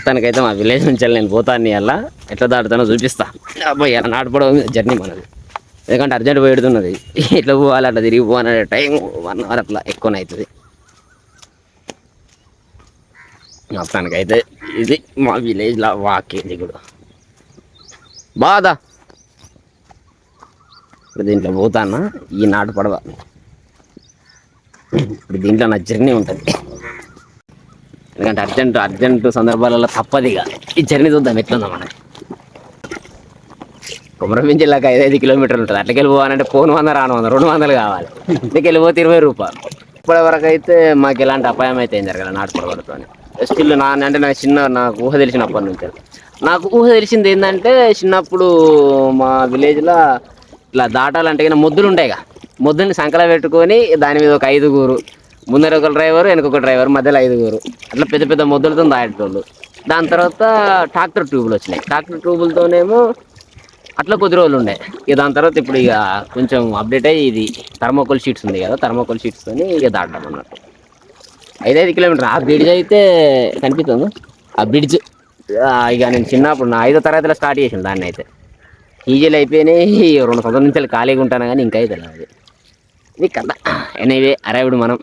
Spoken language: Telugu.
మొత్తానికైతే మా విలేజ్ నుంచి నేను పోతాను అలా ఎట్లా దాటుతానో చూపిస్తా. అబ్బాయి అలా నాటుకోవడం జర్నీ మనది, ఎందుకంటే అర్జెంట్ పోయిడుతున్నది. ఇట్లా పోవాలి అట్లా తిరిగి పోవాలనే టైం 1 అవర్ అట్లా ఎక్కువనే అవుతుంది. మొత్తానికైతే ఇది మా విలేజ్లో వాకేది కూడా బాదా. ఇప్పుడు దీంట్లో పోతానా, ఈ నాటు పడవ ఇప్పుడు దీంట్లో నా జర్నీ ఉంటుంది. ఎందుకంటే అర్జెంటు సందర్భాలలో తప్పదు ఇక ఈ జర్నీ చూద్దాం ఎట్లుందా మనకి. కుమరంభీం జిల్లాకి 5 కిలోమీటర్లు ఉంటుంది. అట్లకెళ్ళి పోవాలంటే పోను 100 రాను 100 200 కావాలి. ఇంటికెళ్ళి పోతే 20 రూపాయలు. ఇప్పటి వరకు అయితే మాకు ఎలాంటి అపాయం అయితే ఏం జరగదు నాటు పడవలతో. స్టిల్ అంటే నాకు ఊహ తెలిసినప్పటి నుంచి నాకు ఊహ తెలిసింది ఏంటంటే, చిన్నప్పుడు మా విలేజ్లో ఇట్లా దాటాలంటే కానీ మొద్దులు ఉంటాయిగా, మొద్దుని సంకలో పెట్టుకొని దాని మీద ఒక 5గురు, ముందర ఒక డ్రైవరు వెనక ఒక డ్రైవర్, మధ్యలో 5గురు, అట్లా పెద్ద పెద్ద మొద్దులతో దాటేటోళ్ళు. దాని తర్వాత ట్రాక్టర్ ట్యూబులు వచ్చినాయి. ట్రాక్టర్ ట్యూబులతోనేమో అట్లా కొద్ది రోజులు ఉండే. ఇక దాని తర్వాత ఇప్పుడు ఇక కొంచెం అప్డేట్ అయ్యి ఇది థర్మోకోల్ షీట్స్ ఉంది కదా, థర్మోకోల్ షీట్స్తో ఇక దాటడం అన్నట్టు 5 కిలోమీటర్లు. ఆ బ్రిడ్జ్ అయితే కనిపిస్తుంది, ఆ బ్రిడ్జ్ ఇక నేను చిన్నప్పుడు నా 5వ తరగతిలో స్టార్ట్ చేసాను దాన్ని. అయితే ఈజీలు అయిపోయినాయి. 2 సంవత్సరాల నుంచి ఖాళీగా ఉంటాను కానీ ఇంకా అయితే అది ఇది కథ. ఎనీవే అరైవ్డ్ మనం.